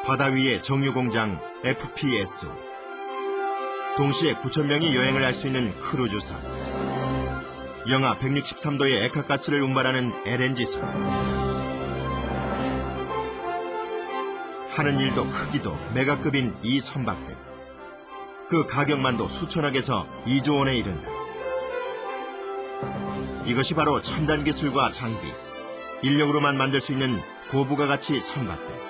바다 위의 정유공장 FPSO. 동시에 9,000명이 여행을 할 수 있는 크루즈선. 영하 163도의 액화가스를 운반하는 LNG선. 하는 일도 크기도 메가급인 이 선박들. 그 가격만도 수천억에서 2조 원에 이른다. 이것이 바로 첨단 기술과 장비, 인력으로만 만들 수 있는 고부가가치 선박들.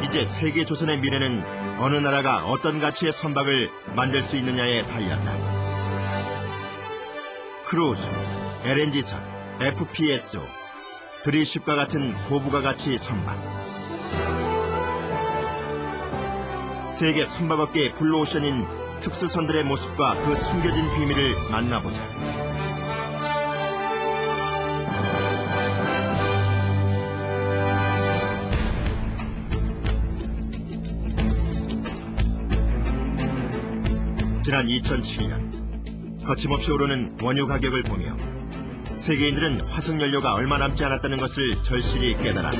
이제 세계 조선의 미래는 어느 나라가 어떤 가치의 선박을 만들 수 있느냐에 달렸다. 크루즈, LNG선, FPSO, 드릴십과 같은 고부가가치 선박. 세계 선박업계의 블루오션인 특수선들의 모습과 그 숨겨진 비밀을 만나보자. 지난 2007년 거침없이 오르는 원유 가격을 보며 세계인들은 화석연료가 얼마 남지 않았다는 것을 절실히 깨달았다.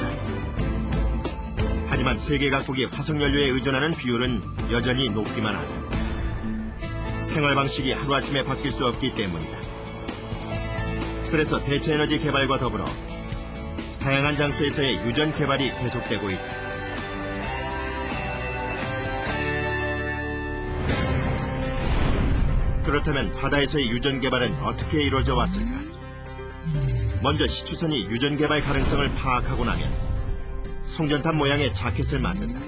하지만 세계 각국이 화석연료에 의존하는 비율은 여전히 높기만 하다. 생활 방식이 하루아침에 바뀔 수 없기 때문이다. 그래서 대체에너지 개발과 더불어 다양한 장소에서의 유전 개발이 계속되고 있다. 그렇다면 바다에서의 유전 개발은 어떻게 이루어져 왔을까? 먼저 시추선이 유전 개발 가능성을 파악하고 나면 송전탑 모양의 자켓을 만든다.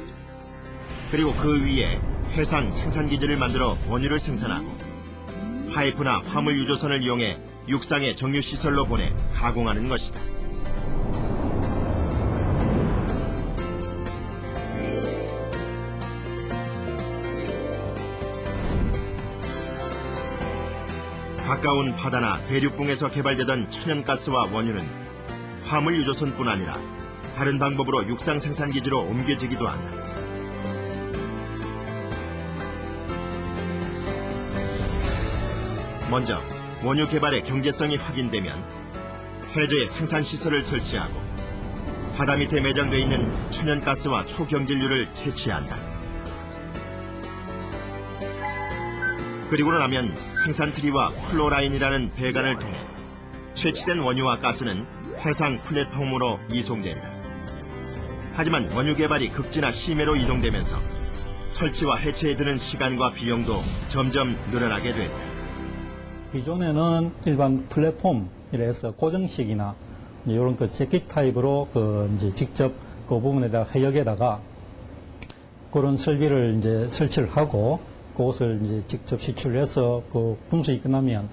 그리고 그 위에 해상 생산기지를 만들어 원유를 생산하고 파이프나 화물 유조선을 이용해 육상의 정유시설로 보내 가공하는 것이다. 가까운 바다나 대륙붕에서 개발되던 천연가스와 원유는 화물 유조선뿐 아니라 다른 방법으로 육상 생산기지로 옮겨지기도 한다. 먼저 원유 개발의 경제성이 확인되면 해저에 생산시설을 설치하고 바다 밑에 매장되어 있는 천연가스와 초경질유를 채취한다. 그리고 나면 생산트리와 플로라인이라는 배관을 통해 채취된 원유와 가스는 해상 플랫폼으로 이송된다. 하지만 원유 개발이 극진화 심해로 이동되면서 설치와 해체에 드는 시간과 비용도 점점 늘어나게 된다. 기존에는 일반 플랫폼이라서 고정식이나 이런 그 재킷 타입으로 이제 직접 그 부분에다가 해역에다가 그런 설비를 이제 설치를 하고 그것을 이제 직접 시출을 해서 그 분석이 끝나면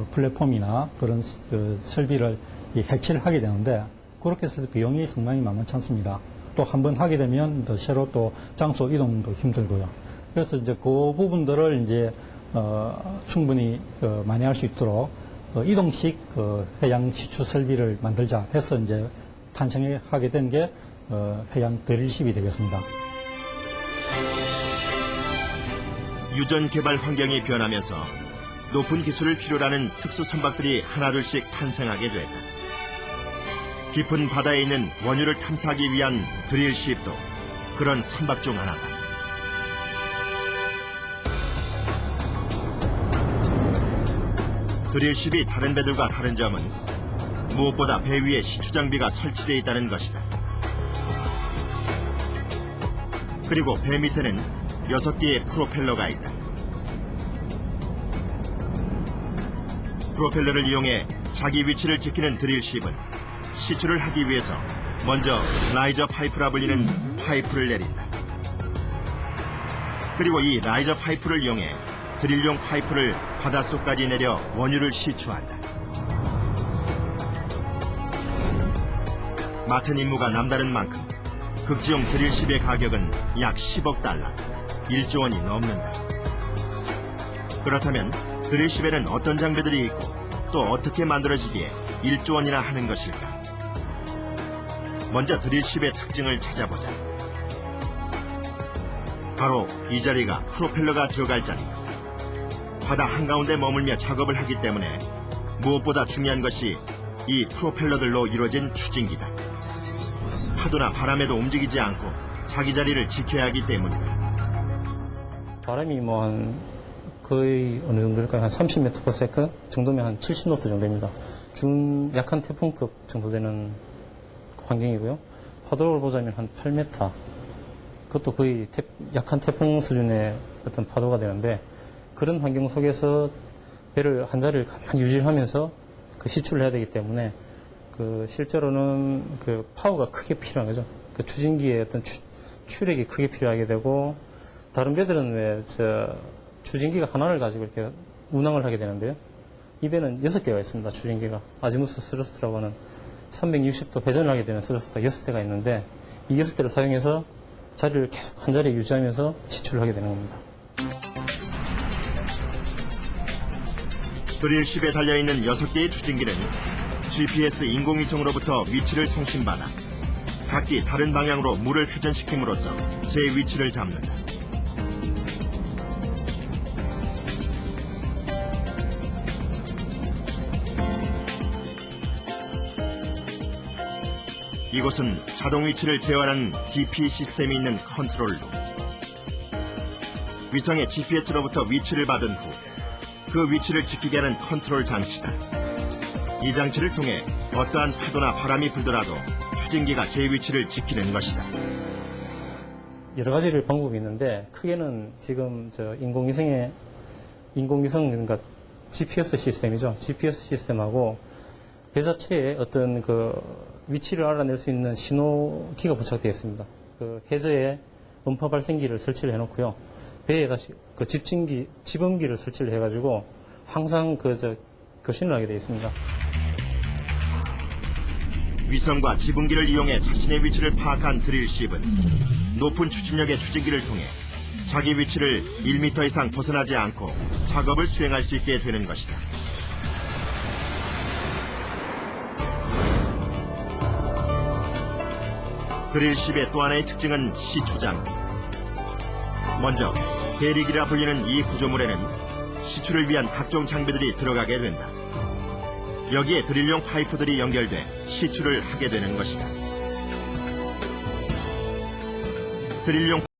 플랫폼이나 그런 설비를 해체를 하게 되는데 그렇게 해서 비용이 상당히 만만치 않습니다. 또 한 번 하게 되면 또 새로 또 장소 이동도 힘들고요. 그래서 이제 그 부분들을 이제 충분히 많이 할 수 있도록 이동식 해양 시추 설비를 만들자 해서 이제 탄생하게 된 게 해양 드릴십이 되겠습니다. 유전 개발 환경이 변하면서 높은 기술을 필요로 하는 특수 선박들이 하나둘씩 탄생하게 됐다. 깊은 바다에 있는 원유를 탐사하기 위한 드릴십도 그런 선박 중 하나다. 드릴십이 다른 배들과 다른 점은 무엇보다 배 위에 시추 장비가 설치되어 있다는 것이다. 그리고 배 밑에는 6개의 프로펠러가 있다. 프로펠러를 이용해 자기 위치를 지키는 드릴십은 시추를 하기 위해서 먼저 라이저 파이프라 불리는 파이프를 내린다. 그리고 이 라이저 파이프를 이용해 드릴용 파이프를 바닷속까지 내려 원유를 시추한다. 맡은 임무가 남다른 만큼 극지용 드릴십의 가격은 약 10억 달러, 1조 원이 넘는다. 그렇다면 드릴십에는 어떤 장비들이 있고 또 어떻게 만들어지기에 1조 원이나 하는 것일까? 먼저 드릴십의 특징을 찾아보자. 바로 이 자리가 프로펠러가 들어갈 자리. 바다 한가운데 머물며 작업을 하기 때문에 무엇보다 중요한 것이 이 프로펠러들로 이루어진 추진기다. 파도나 바람에도 움직이지 않고 자기 자리를 지켜야 하기 때문이다. 바람이 거의 어느 정도일까요? 한 30m/s 정도면 한 70노트 정도 됩니다. 약한 태풍급 정도 되는 환경이고요. 파도를 보자면 한 8m. 그것도 거의 약한 태풍 수준의 어떤 파도가 되는데, 그런 환경 속에서 배를 한 자리를 가만히 유지하면서 시출을 해야 되기 때문에 실제로는 파워가 크게 필요한 거죠. 추진기의 어떤 추력이 크게 필요하게 되고, 다른 배들은 추진기가 하나를 가지고 이렇게 운항을 하게 되는데요. 이 배는 6개가 있습니다. 추진기가 아지무스 스러스트라고 하는 360도 회전을 하게 되는 스러스트가 6대가 있는데, 이 6대를 사용해서 자리를 계속 한 자리에 유지하면서 시출을 하게 되는 겁니다. 드릴십에 달려있는 6개의 추진기는 GPS 인공위성으로부터 위치를 송신받아 각기 다른 방향으로 물을 회전시킴으로써 제 위치를 잡는다. 이곳은 자동 위치를 제어하는 DP 시스템이 있는 컨트롤룸. 위성의 GPS로부터 위치를 받은 후 그 위치를 지키게 하는 컨트롤 장치다. 이 장치를 통해 어떠한 파도나 바람이 불더라도 추진기가 제 위치를 지키는 것이다. 여러 가지 방법이 있는데, 크게는 지금 인공위성 그러니까 GPS 시스템이죠. GPS 시스템하고 배 자체에 어떤 위치를 알아낼 수 있는 신호기가 부착되어 있습니다. 해저에 음파 발생기를 설치를 해놓고요. 배에 다시 지범기를 설치를 해가지고 항상 교신을 하게 되어 있습니다. 위성과 지붕기를 이용해 자신의 위치를 파악한 드릴십은 높은 추진력의 추진기를 통해 자기 위치를 1m 이상 벗어나지 않고 작업을 수행할 수 있게 되는 것이다. 드릴십의 또 하나의 특징은 시추 장비. 먼저 대리기라 불리는 이 구조물에는 시추를 위한 각종 장비들이 들어가게 된다. 여기에 드릴용 파이프들이 연결돼 시추를 하게 되는 것이다. 드릴용